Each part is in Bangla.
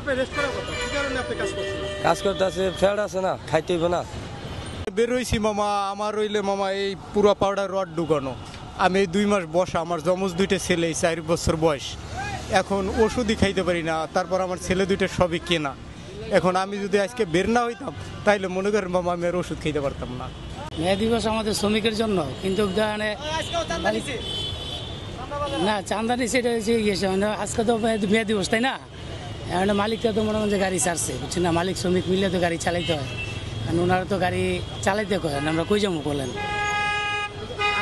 আপনি রেস্ট করার কথা, কি কারণে আপনি কাজ করছেন? কাজ করতে আছে, ফ্যাট আছে না, খাইতে হইব না। বের হইছি মামা, আমার রইলে মামা এই পুরো পাউডার রড ঢুকানো। আমি এই 2 মাস বসা, আমার যমজ 2টা ছেলে, 4 বছর বয়স। এখন ওষুধই খাইতে পারি না, তারপর আমার ছেলে 2টা সবই কেনা। এখন আমি যদি আজকে বের না হইতাম তাইলে মনে করেন মামা আমি আর ওষুধ খাইতে পারতাম না। মে দিবস আমাদের শ্রমিকের জন্য, কিন্তু না চান্দা নিচ্ছে, এটা হচ্ছে ইয়েছে মানে আজকে তো মে দিবস, তাই না? এখন মালিকটা তো মনে হয় যে গাড়ি ছাড়ছে, বুঝছেন না? মালিক শ্রমিক মিলে তো গাড়ি চালাইতে হয়, কারণ ওনারা তো গাড়ি চালাইতে করেন, আমরা কই যাবো বলেন?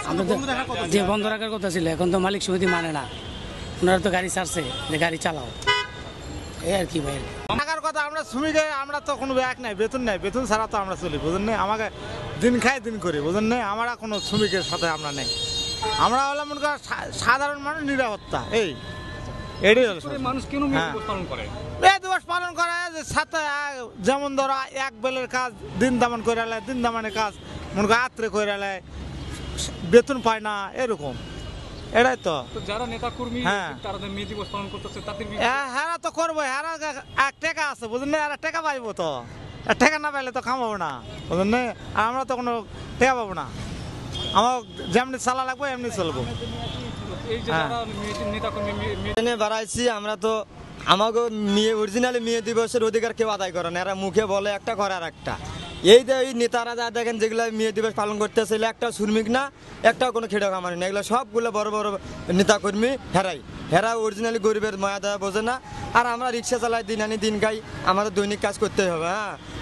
আমরা তো যে বন্ধ রাখার কথা ছিল, এখন তো মালিক সমিতি মানে না, ওনারা তো গাড়ি ছাড়ছে যে গাড়ি চালাও, এই আর কি ভাই। টাকার কথা আমরা শ্রমিকে, আমরা তো কোনো ব্যাগ নাই, বেতন নাই, বেতন ছাড়া তো আমরা চলি, বুঝেন না? আমাকে দিন খাই দিন করি, বুঝেন না? আমরা কোনো শ্রমিকের সাথে আমরা নেই, আমরা হলাম মনে করেন সাধারণ মানুষ, নিরাপত্তা। এটাই হলো মানুষ কেন মে দিবস পালন করে? মে দিবস পালন করে যে সাথে, যেমন ধরো এক বেলের কাজ দিন দামান করে আলে, দিন দামানের কাজ মনে করে আত্রে করে আলে, বেতন পায় না, এরকম। এটাই তো যারা নেতা কর্মী তারা মে দিবস পালন করতেছে, তাদের হ্যাঁ তো করবো, হ্যাঁ এক টাকা আছে, বুঝলেন না? টাকা পাইবো তো, টাকা না পাইলে তো খামাবো না, বুঝলেন না? আর আমরা তো কোনো টাকা পাবো না, আমার যেমনি চালা লাগবে এমনি চলবো। বাড়াইছি আমরা তো, আমাকে অরিজিনালি মেয়ে দিবসের অধিকার কেউ আদায় করে না, এরা মুখে বলে একটা, করে আর একটা। এই নেতারা যা দেখেন যেগুলো মেয়ে দিবস পালন করতেছে, একটা শ্রমিক না, একটাও কোনো খেটে খামারি না, এগুলো সবগুলো বড় বড় নেতাকর্মী, হেরা অরিজিনালি গরিবের মায়া দেওয়া বোঝে না। আর আমরা রিক্সা চালাই, দিন আনি দিন খাই, আমাদের দৈনিক কাজ করতেই হবে।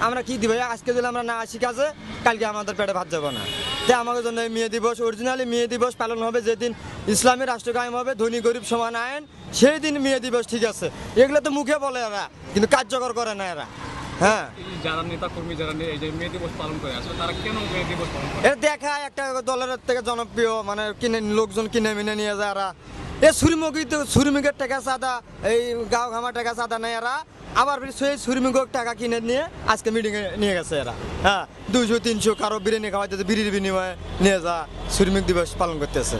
আমরা কি দিব, আজকে যদি আমরা না আসি কাজে, কালকে আমাদের পেটে ভাত যাবো না। তাই আমাদের জন্য এই মেয়ে দিবস, অরিজিনালি মেয়ে দিবস পালন হবে যেদিন ইসলামী রাষ্ট্র কায়েম হবে, ধনী গরিব সমান আইন, সেই দিন মেয়ে দিবস, ঠিক আছে? এগুলো তো মুখে বলে এরা, কিন্তু কার্যকর করে না এরা। যারা নেতা কর্মী যারা এই যে মে দিবস পালন করে, আসলে তারা কেন মে দিবস পালন করে? এটা দেখায় একটা দলের থেকে জনপ্রিয়, মানে কিনে লোকজন কিনে মিনে নিয়ে যায় এরা। শ্রমিকের টাকা চাঁদা, এই গাঁও ঘামা টাকা চাঁদা নেয় এরা, আবার সেই শ্রমিকের টাকা কিনে নিয়ে আজকে মিটিংয়ে নিয়ে গেছে এরা। 200-300 কারো বিরিয়ানি খাওয়াইতেছে, বিড়ির বিনিময়ে নিয়ে যা শ্রমিক দিবস পালন করতেছে।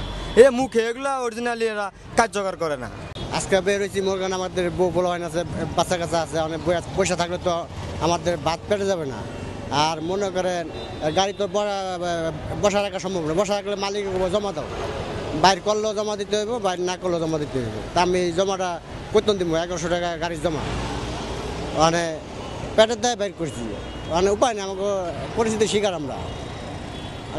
মুখে এগুলা অরিজিনালি এরা কার্যকর করে না। আজকে বের হয়েছি মর্গান, আমাদের বউ বড় হয় না, আছে বাচ্চা কাচ্চা আছে, অনেক পয়সা থাকলে তো আমাদের ভাত পেটে যাবে না। আর মনে করেন গাড়ি তো বসা রাখা সম্ভব না, বসা রাখলে মালিক জমা দাও, বাইর করলেও জমা দিতে হইব, বাইর না করলেও জমা দিতে হইব। তা আমি জমাটা কত দিব, 1100 টাকা গাড়ির জমা, মানে পেটের দায় বাইর করছি, মানে উপায় নেই, আমাকে পরিস্থিতি শিকার আমরা,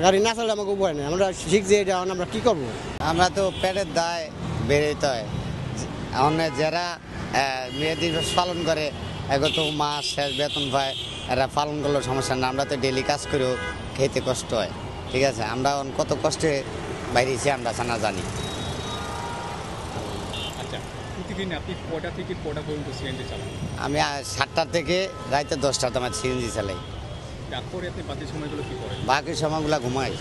গাড়ি না চালে আমাকে উপায় নেই, আমরা শিখছি এটা, আমরা কী করবো? আমরা তো পেটের দায় বেরোতে হয়। যারা মেয়ে দিবস পালন করে, এখন তো মাস শেষ বেতন পায়, এরা পালন করলেও সমস্যা না, আমরা তো ডেলি কাজ করেও খেতে কষ্ট হয়, ঠিক আছে? আমরা কত কষ্টে বাইরেছি আমরা জানা জানি। আচ্ছা, প্রতিদিন আপনি কটা থেকে কটা পর্যন্ত সিএনজি চালান? আমি 7টা থেকে রাতে 10টা তোমার সিএনজি চালাই। তারপরে আপনি বাকি সময়গুলো কী করেন? বাকি সময়গুলো ঘুমাই,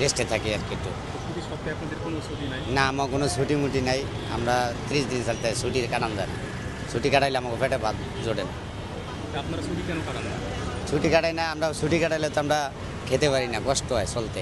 রেস্টে থাকি আর কি একটু। প্রতি সপ্তাহে আপনাদের কোনো ছুটি নাই? না, আমার কোনো ছুটি মুটি নাই, আমরা 30 দিন চলতে ছুটি কাটান যায় না, ছুটি কাটাইলে আমাকে পেটে ভাত জোটে না। আপনারা ছুটি কেন কাটান না? ছুটি কাটাই না, আমরা ছুটি কাটাইলে তো আমরা খেতে পারি না, কষ্ট হয় চলতে।